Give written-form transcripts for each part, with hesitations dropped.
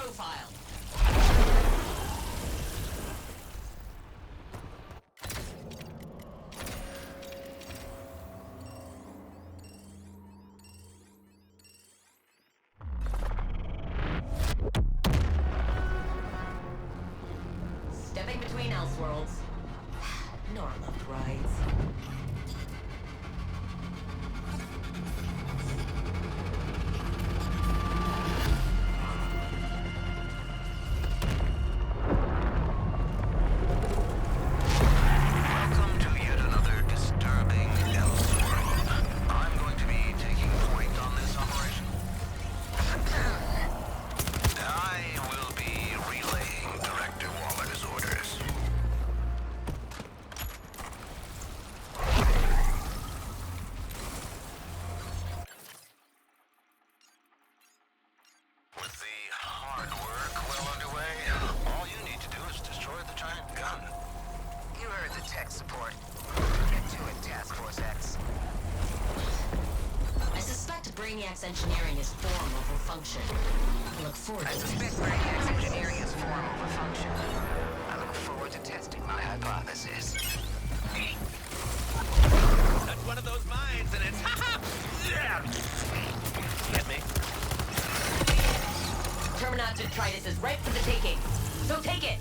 profile. Stepping between Elseworlds. Nora loved rides. Welcome to yet another disturbing Elseworld. I'm going to be taking point on this operation. I will be relaying Director Waller's orders. With the hard work well underway, all you need to do is destroy the giant gun. You heard the tech support. Get to it, Task Force X. I suspect Brainiac's engineering is form over function. I look forward I to it. suspect Brainiac's engineering is form over function. I look forward to testing my hypothesis. That's one of those mines, and it's Get me? Terminaut Detritus is ripe for the taking. So take it!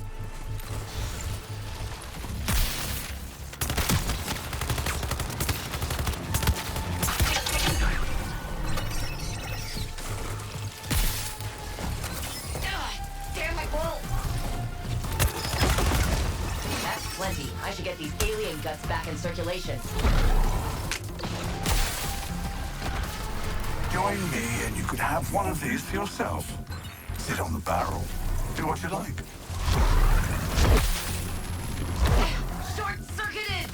Damn my bolt! That's plenty. I should get these alien guts back in circulation. Join me and you could have one of these for yourself. Sit on the barrel. Do what you like. Short-circuited!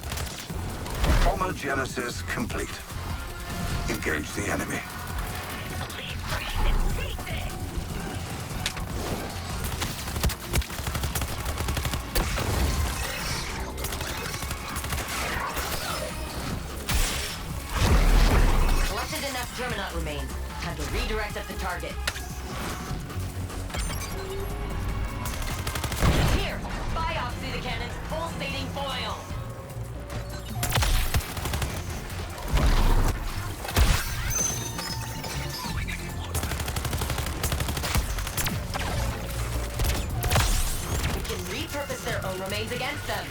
Homogenesis complete. Engage the enemy. Collected enough Terminaut remains. Time to redirect at the target. Here! Biopsy the cannon's pulsating foil! We can repurpose their own remains against them.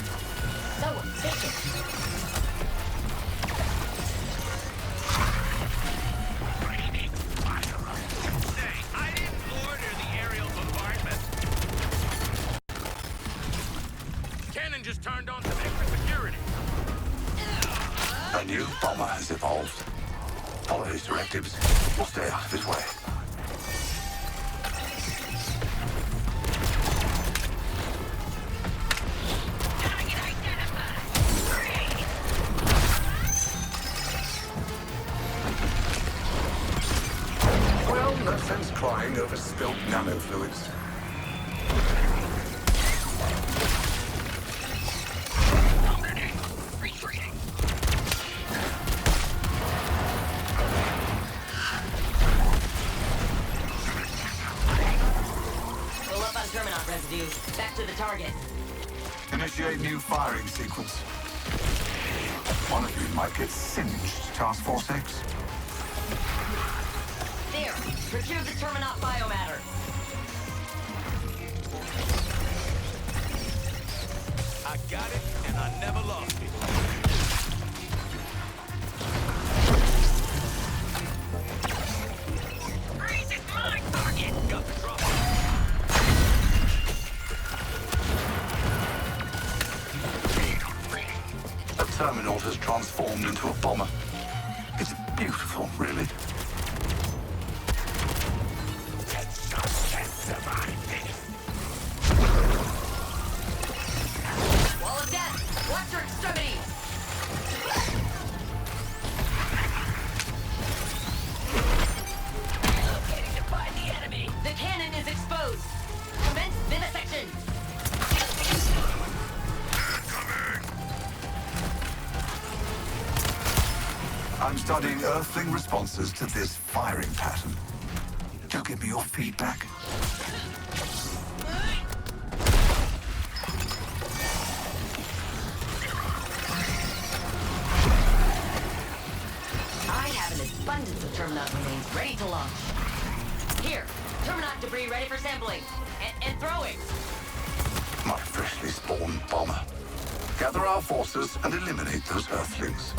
So efficient. Say, I didn't order the aerial bombardment. Cannon just turned on some extra security. A new bomber has evolved. Follow his directives. We'll stay out of his way. Well, no sense crying over spilt nanofluids. Pull up on Terminaut residue. Back to the target. Initiate new firing sequence. One of you might get singed, Task Force X. There! Procure the Terminaut biomatter. I got it, and I never lost it. Freeze is my target! Got the trouble. A Terminaut has transformed into a bomber. It's beautiful, really. Wall of death! Watch your extremities! Locating to find the enemy! The cannon is exposed! Commence vivisection! I'm studying Earthling responses to this firing pattern. Do give me your feedback. assembling and throwing. My freshly spawned bomber. Gather our forces and eliminate those Earthlings.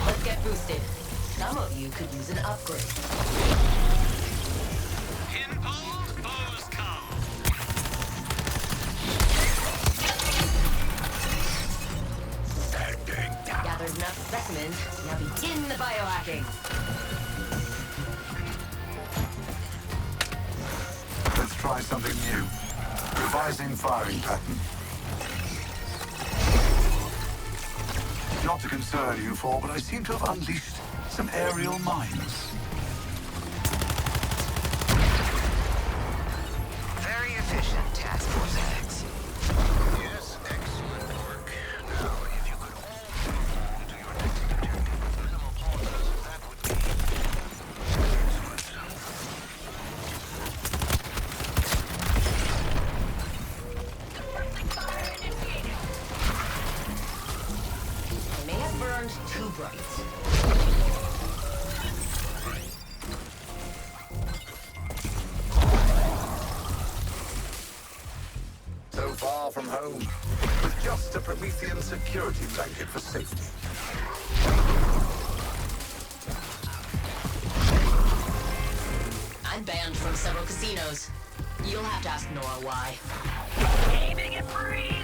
Let's get boosted. Some of you could use an upgrade. Pinpoles, foes come. Gathered enough specimens. Now begin the biohacking. Let's try something new. Revising firing pattern. Not to concern you four, but I seem to have unleashed some aerial mines. Very efficient, Task Force X. Yes, excellent work. Now, if you could all move on to your next objective with minimal pauses, that would be excellent. I may have burned too bright. So far from home, with just a Promethean security blanket for safety. I'm banned from several casinos. You'll have to ask Nora why. Aiming and freeze!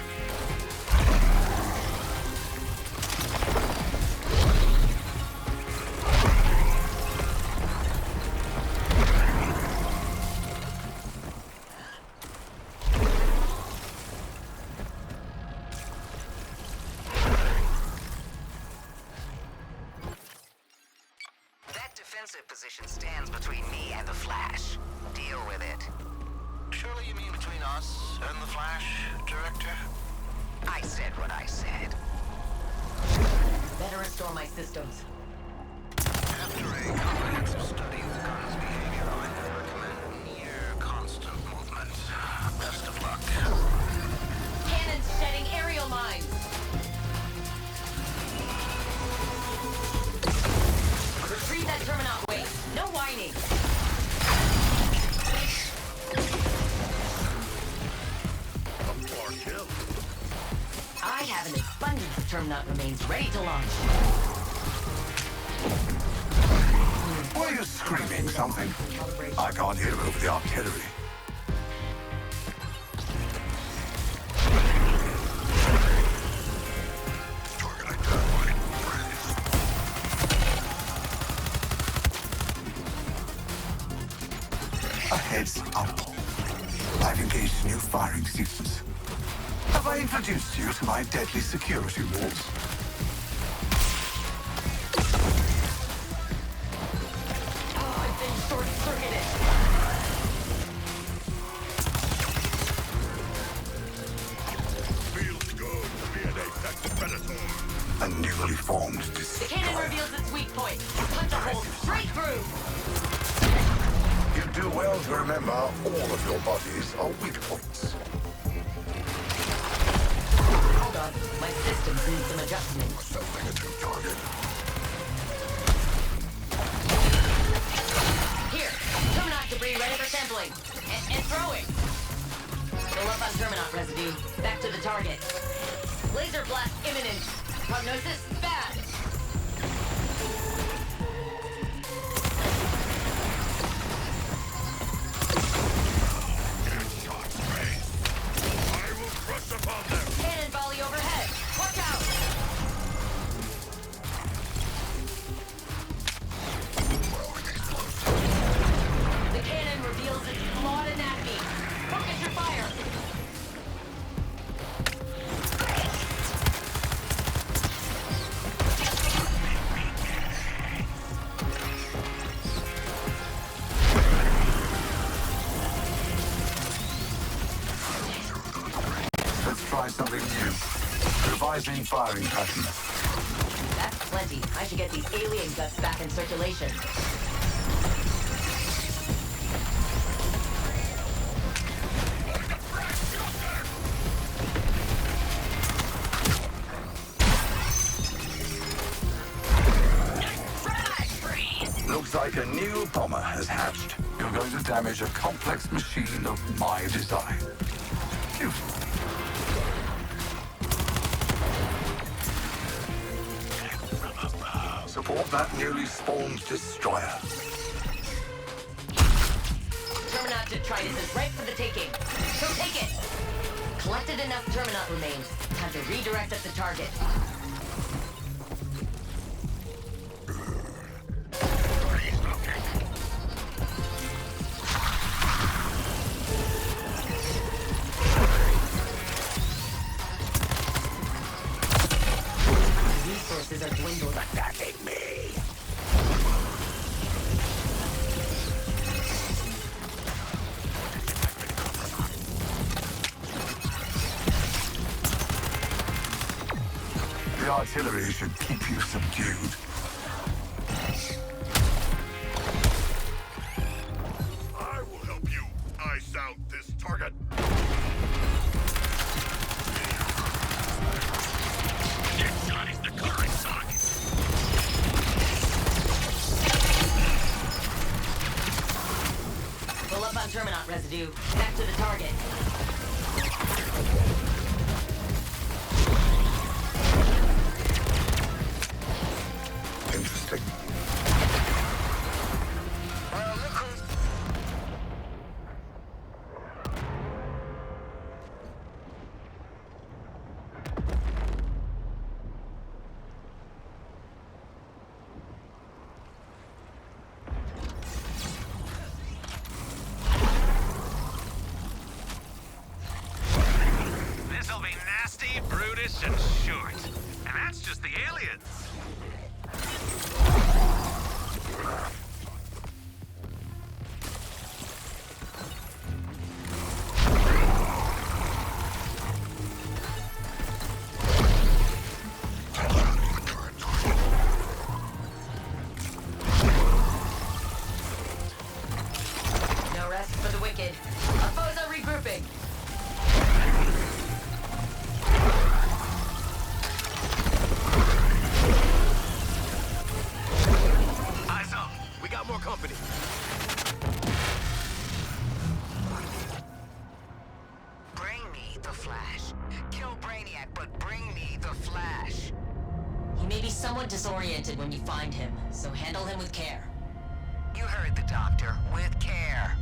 That defensive position stands between me and the Flash. Deal with it. Surely you mean between us and the Flash, Director? I said what I said. Better restore my systems. After a comprehensive study of the gun's behavior, I would recommend near constant movement. Best of luck. Cannons shedding aerial mines. Retrieve that Terminaut waste. No whining. I have an abundance of Terminaut remains ready to launch. Were you screaming something? I can't hear over the artillery. A heads up. I've engaged new firing sequence. Have I introduced you to my deadly security rules? Oh, I've been short-circuited. Feels good to be an apex predator. A newly formed The destroyer. cannon reveals its weak point. Punch a hole straight through. You do well to remember all of your bodies are weak points. Hold on. My systems need some adjustment. Self-negative target. Here, Terminaut debris ready for sampling. And throwing. Fill up on Terminaut residue. Back to the target. Laser blast imminent. Prognosis bad. I will crush upon them. Cannon volley overhead. Watch out. The cannon reveals its flawed anatomy. Focus your fire. Let's try something new. Revising firing pattern. That's plenty. I should get these alien guts back in circulation. Looks like a new bomber has hatched. You're going to damage a complex machine of my design. Cute. Support that newly spawned destroyer. Terminaut Detritus is ripe for the taking. So take it! Collected enough Terminaut remains. Time to redirect at the target. Resources are dwindling. Attacking me. The artillery should keep you subdued. I will help you ice out this target. This gun is the current size. Pull up on Terminaut residue. Back to the target. Interesting. Well, look who's... This'll be nasty, brutish, and short. And that's just the aliens. No rest for the wicked. Our foes are regrouping. Eyes up. We got more company. Bring me the Flash. Kill Brainiac, but bring me the Flash. He may be somewhat disoriented when you find him, so handle him with care. You heard the doctor. With care.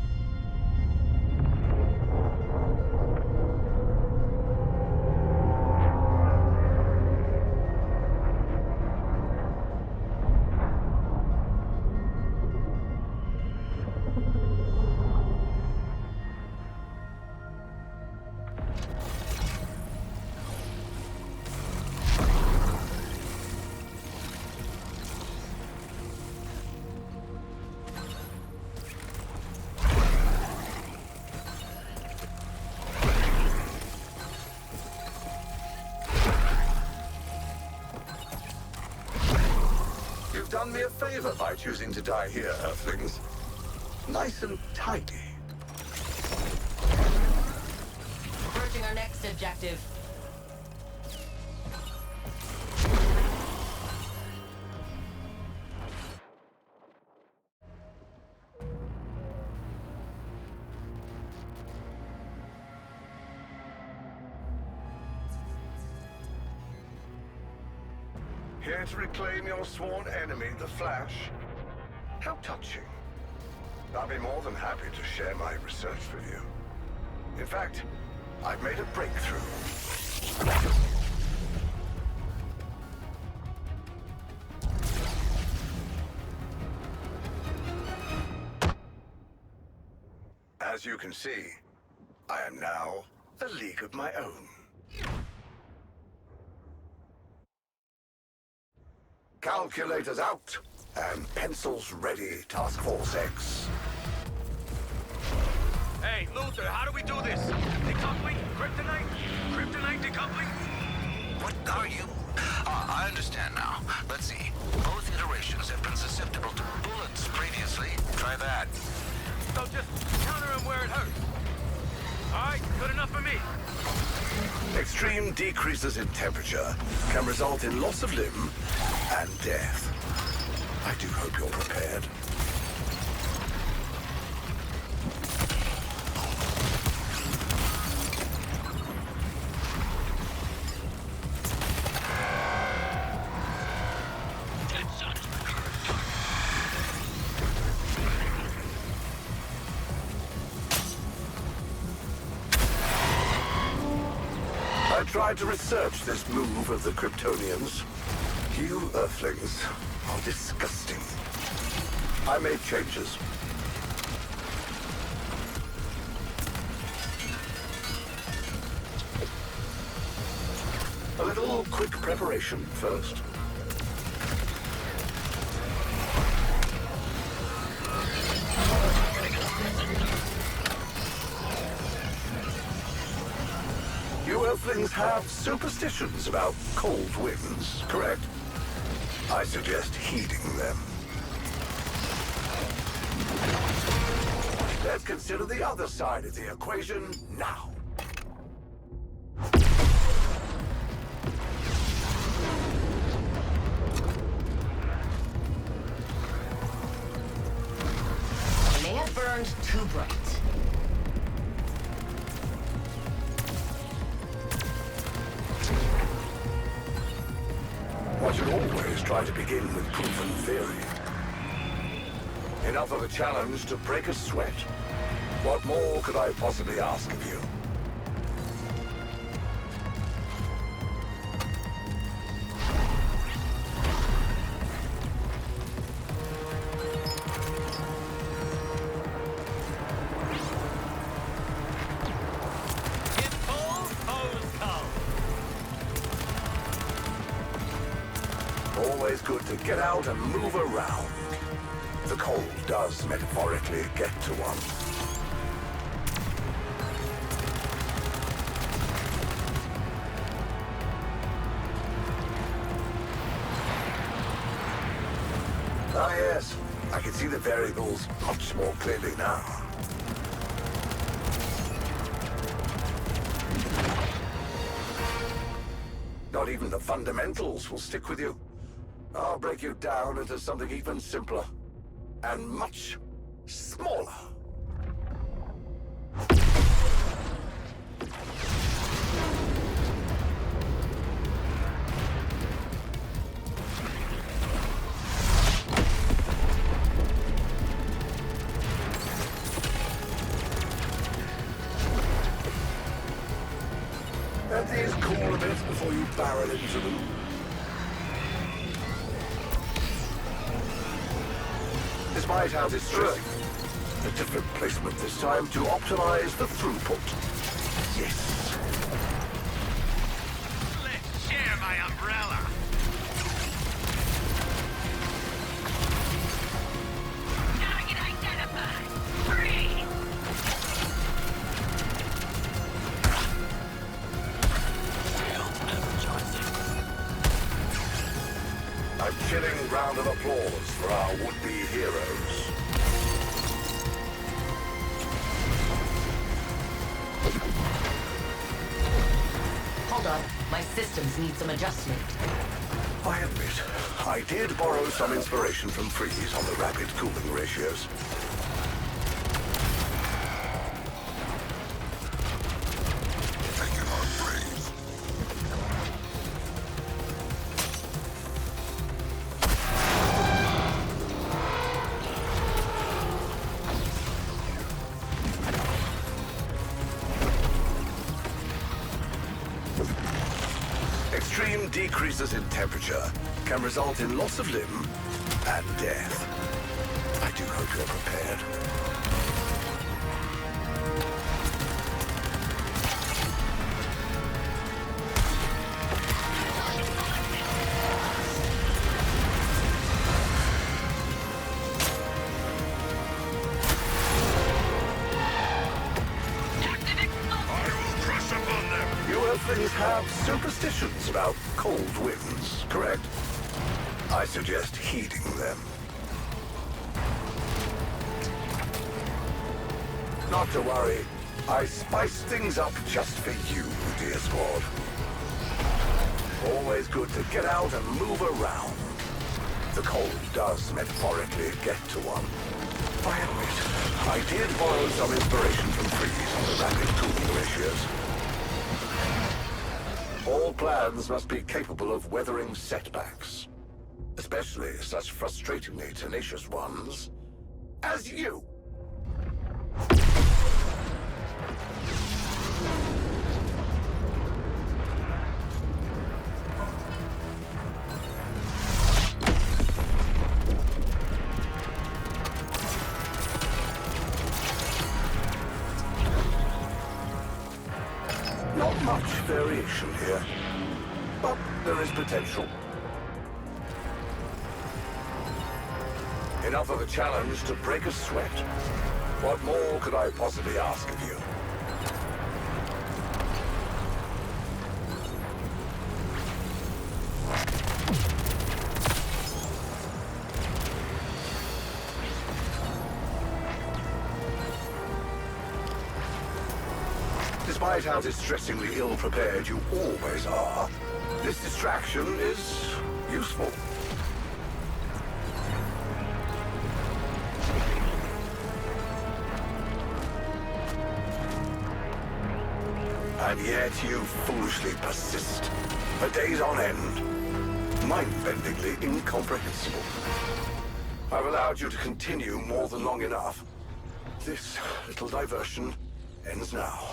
You've done me a favor by choosing to die here, Earthlings. Nice and tidy. Approaching our next objective. Here to reclaim your sworn enemy, the Flash? How touching. I'll be more than happy to share my research with you. In fact, I've made a breakthrough. As you can see, I am now a league of my own. Calculators out, and pencils ready, Task Force X. Hey, Luther, how do we do this? Decoupling? Kryptonite? Kryptonite decoupling? What are you? I understand now. Let's see. Both iterations have been susceptible to bullets previously. Try that. So just counter him where it hurts. All right, good enough for me. Extreme decreases in temperature can result in loss of limb and death. I do hope you're prepared. tried to research this move of the Kryptonians. You Earthlings are disgusting. I made changes. A little quick preparation first. You Earthlings have superstitions about cold winds, correct? I suggest heeding them. Let's consider the other side of the equation now. I may have burned too bright. One should always try to begin with proven theory. Enough of a challenge to break a sweat. What more could I possibly ask of you? It's cold, hose cold. Always good to get out and move around. The cold does metaphorically get to one. Ah yes, I can see the variables much more clearly now. Not even the fundamentals will stick with you. I'll break you down into something even simpler. And much smaller. Let these cool a bit before you barrel into them. Despite how distressing, a different placement this time to optimize the throughput. Yes. Let's share my umbrella. Target identified. Free. A chilling round of applause for our would-be heroes. Hold on, my systems need some adjustment. I admit, I did borrow some inspiration from Freeze on the rapid cooling ratios. Take it on, Braves. Extreme decreases in temperature can result in loss of limb and death. I do hope you're prepared. I will crush upon them. You Earthlings have superstitions about cold winds, correct? I suggest heeding them. Not to worry, I spiced things up just for you, dear squad. Always good to get out and move around. The cold does metaphorically get to one. I admit, I did borrow some inspiration from Freeze on the rapid cooling ratios. All plans must be capable of weathering setbacks. Especially such frustratingly tenacious ones as you. Not much variation here, but there is potential. Enough of a challenge to break a sweat. What more could I possibly ask of you? Despite how distressingly ill-prepared you always are, this distraction is useful. And yet you foolishly persist. For days on end. Mind-bendingly incomprehensible. I've allowed you to continue more than long enough. This little diversion ends now.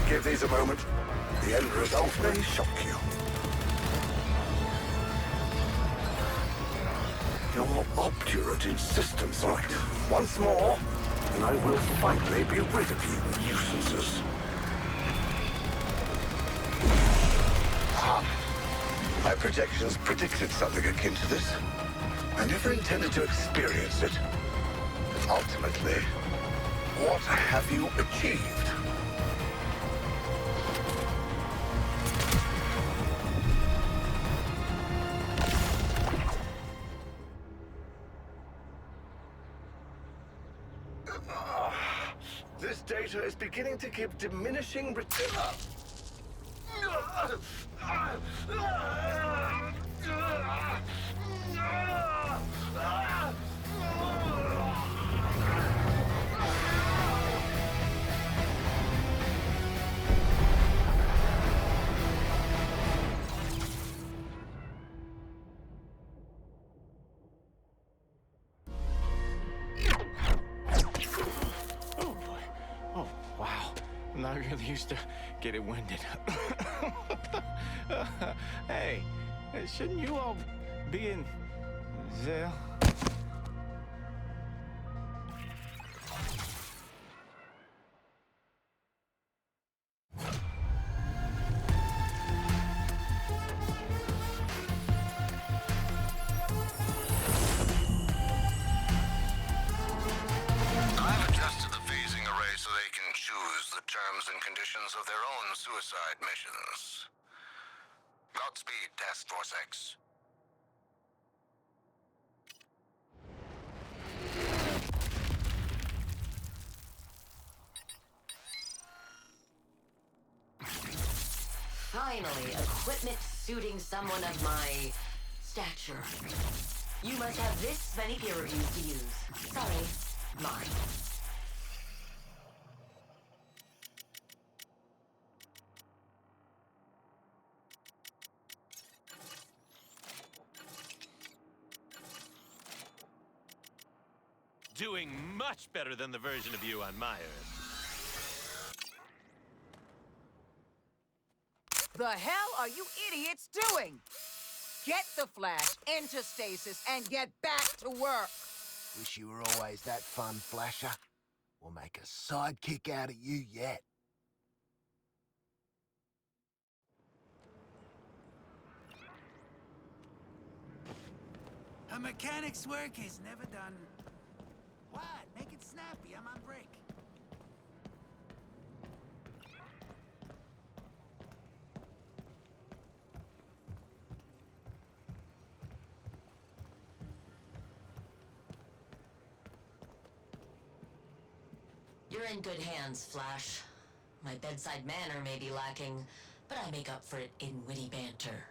Give these a moment. The end result may shock you. Your obdurate insistence on it. Once more, and I will finally be rid of you nuisances. My projections predicted something akin to this. I never intended to experience it. Ultimately, what have you achieved? This data is beginning to give diminishing return. I'm not really used to getting winded. Hey, shouldn't you all be in jail? I've adjusted the phasing array so they can choose the terms and conditions of their own suicide missions. Godspeed, Task Force X. Finally, equipment suiting someone of my stature. You must have this many peer reviews to use. Sorry, mine. Doing much better than the version of you on my Earth. The hell are you idiots doing? Get the Flash into stasis and get back to work. Wish you were always that fun, Flasher. We'll make a sidekick out of you yet. A mechanic's work is never done. What? Make it snappy. I'm on break. You're in good hands, Flash. My bedside manner may be lacking, but I make up for it in witty banter.